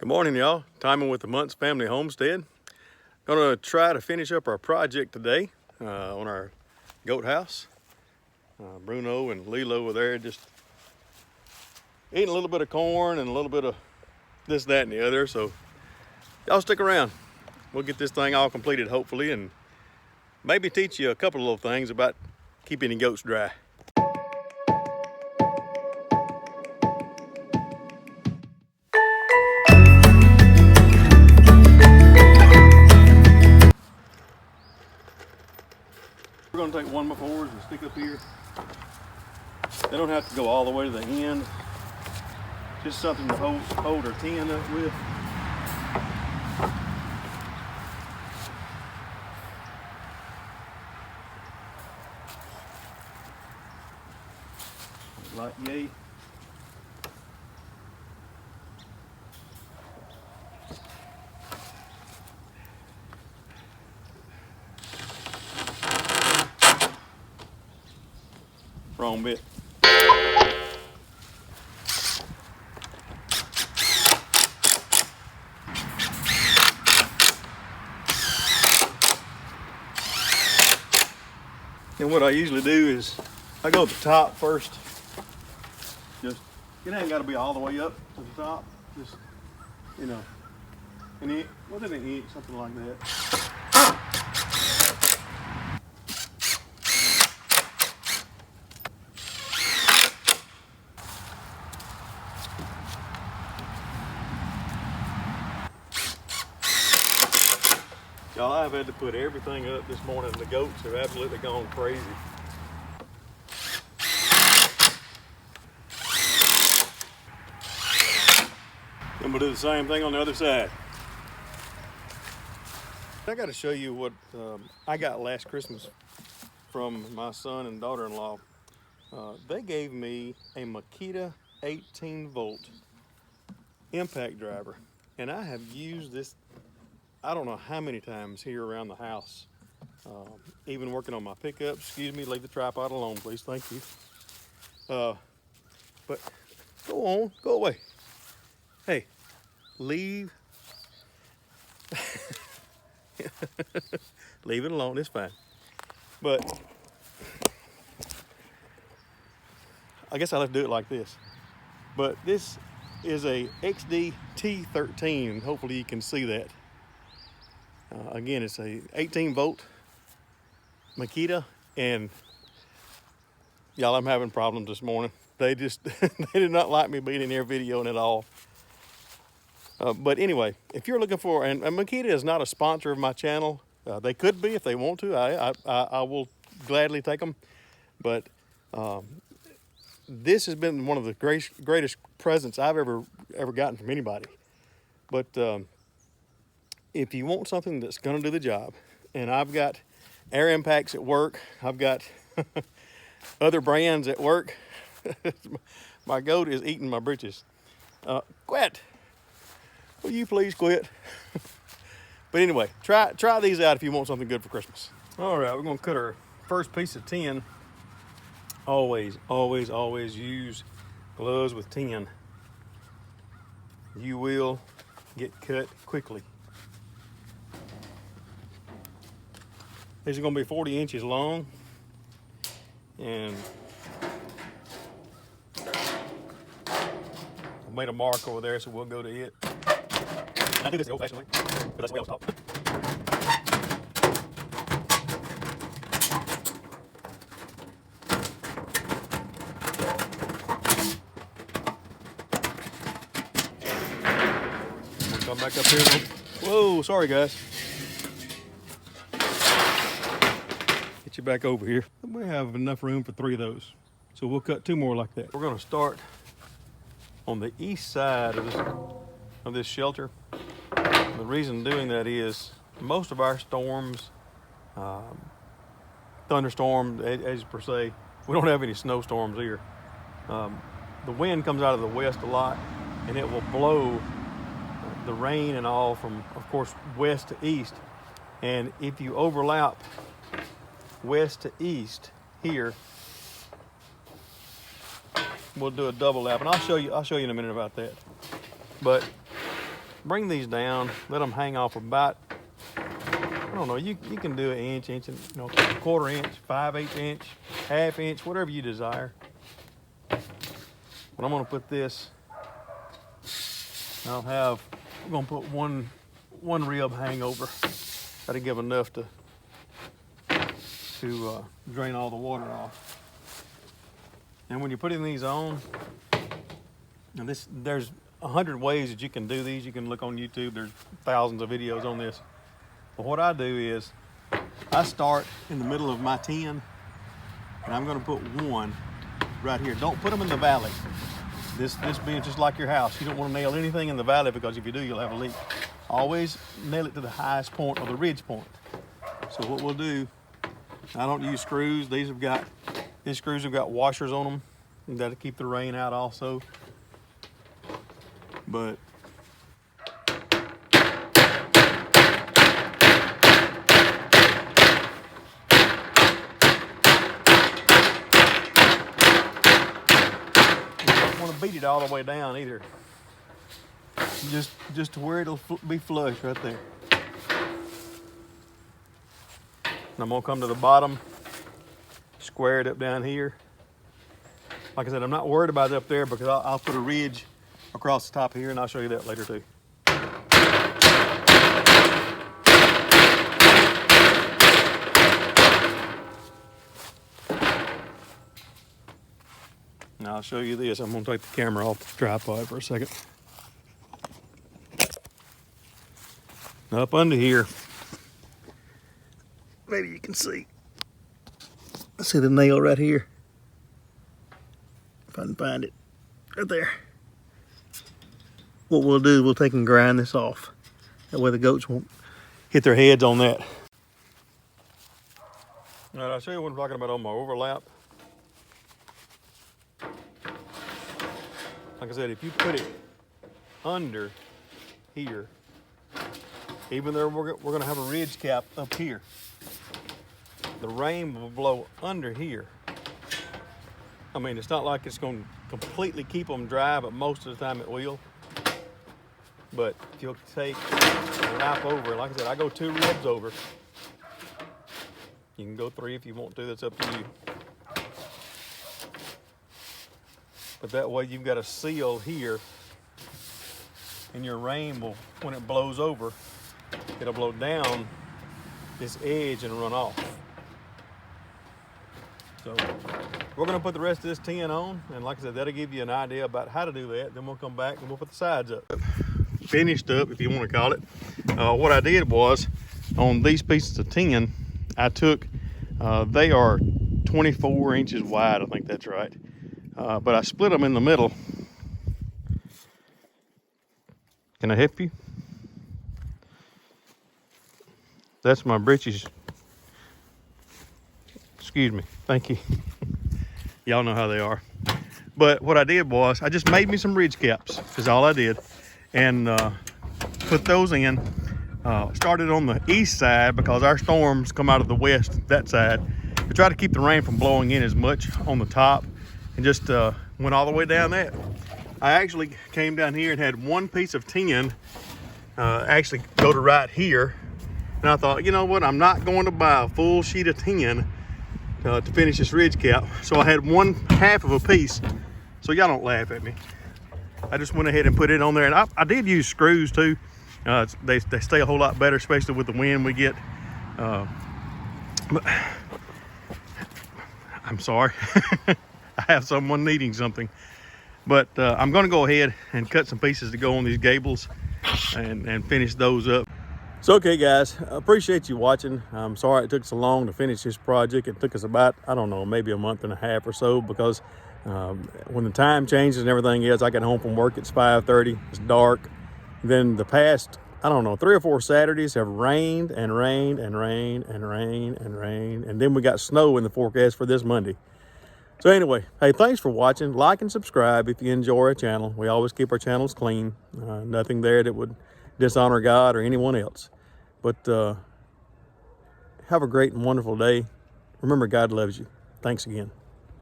Good morning, y'all. Timing with the Muntz Family Homestead. Gonna try to finish up our project today on our goat house. Bruno and Lilo were there just eating a little bit of corn and a little bit of this, that, and the other. So y'all stick around. We'll get this thing all completed hopefully, and maybe teach you a couple of little things about keeping the goats dry. We're gonna take one before and stick up here. They don't have to go all the way to the end. Just something to hold our tin up with. Like yay. Wrong bit. And what I usually do is I go to the top first. Just, it ain't got to be all the way up to the top. Just, you know, an inch, within an inch, something like that. Y'all, I've had to put everything up this morning. The goats have absolutely gone crazy. And we'll do the same thing on the other side. I got to show you what I got last Christmas from my son and daughter-in-law. They gave me a Makita 18-volt impact driver, and I have used this I don't know how many times here around the house. Even working on my pickup. Excuse me, leave the tripod alone, please. Thank you. But go on, go away. Hey, leave. Leave it alone, it's fine. But I guess I'll have to do it like this. But this is a XD T13. Hopefully you can see that. Again, it's a 18-volt Makita, and y'all, I'm having problems this morning. They just they did not like me being in here videoing at all. But anyway, if you're looking for, and Makita is not a sponsor of my channel. They could be if they want to. I will gladly take them. But this has been one of the greatest presents I've ever gotten from anybody. But if you want something that's going to do the job, and I've got air impacts at work, I've got other brands at work. My goat is eating my britches. Quit! Will you please quit? But anyway, try these out if you want something good for Christmas. All right, we're going to cut our first piece of tin. Always, always, always use gloves with tin. You will get cut quickly. These are going to be 40 inches long, and I made a mark over there, so we'll go to it. I do this the old-fashioned way, but that's the way I was taught. We'll come back up here. Whoa, sorry guys. You back over here. We have enough room for 3 of those, so we'll cut 2 more like that. We're going to start on the east side of this shelter. The reason doing that is most of our storms, thunderstorms, as per se, we don't have any snowstorms here. The wind comes out of the west a lot, and it will blow the rain and all from, of course, west to east. And if you overlap west to east here, we'll do a double lap, and I'll show you in a minute about that. But bring these down, let them hang off about, I don't know, you can do an inch, and, you know, quarter inch, 5/8 inch, half inch, whatever you desire. But I'm gonna put this, we're gonna put one rib hangover. That'll give enough to drain all the water off. And when you're putting these on, and there's 100 ways that you can do these. You can look on YouTube. There's thousands of videos on this. But what I do is I start in the middle of my 10, and I'm going to put one right here. Don't put them in the valley. This being just like your house. You don't want to nail anything in the valley, because if you do, you'll have a leak. Always nail it to the highest point or the ridge point. So what we'll do, I don't use screws. These screws have got washers on them. That'll keep the rain out also. But you don't want to beat it all the way down either. Just to where it'll be flush right there. And I'm gonna come to the bottom, square it up down here. Like I said, I'm not worried about it up there, because I'll put a ridge across the top here, and I'll show you that later too. Now I'll show you this. I'm gonna take the camera off the tripod for a second. Up under here, maybe you can see. Let's see the nail right here. If I can find it, right there. What we'll do, we'll take and grind this off. That way the goats won't hit their heads on that. All right, I'll show you what I'm talking about on my overlap. Like I said, if you put it under here, even though we're gonna have a ridge cap up here, the rain will blow under here. I mean, it's not like it's gonna completely keep them dry, but most of the time it will. But if you'll take a lap over, like I said, I go 2 ribs over. You can go 3 if you want to, that's up to you. But that way you've got a seal here, and your rain will, when it blows over, it'll blow down this edge and run off. So we're gonna put the rest of this tin on, and like I said, that'll give you an idea about how to do that. Then we'll come back and we'll put the sides up. Finished up, if you want to call it. What I did was, on these pieces of tin, I took, they are 24 inches wide, I think that's right. But I split them in the middle. Can I help you? That's my britches. Excuse me, thank you. Y'all know how they are. But what I did was, I just made me some ridge caps, is all I did. And put those in. Started on the east side, because our storms come out of the west, that side. We try to keep the rain from blowing in as much on the top, and just went all the way down that. I actually came down here and had one piece of tin actually go to right here. And I thought, you know what, I'm not going to buy a full sheet of tin to finish this ridge cap. So I had 1/2 of a piece. So y'all don't laugh at me. I just went ahead and put it on there. And I did use screws too. They stay a whole lot better, especially with the wind we get. But I'm sorry. I have someone needing something. But I'm gonna go ahead and cut some pieces to go on these gables and finish those up. So, okay guys, I appreciate you watching. I'm sorry it took so long to finish this project. It took us about, I don't know, maybe a month and a half or so, because when the time changes and everything else, I get home from work, it's 5:30, it's dark. Then the past, I don't know, 3 or 4 Saturdays have rained and rained and rained and rained and rained. And then we got snow in the forecast for this Monday. So anyway, hey, thanks for watching. Like and subscribe if you enjoy our channel. We always keep our channels clean. Nothing there that would dishonor God or anyone else. But have a great and wonderful day. Remember, God loves you. Thanks again.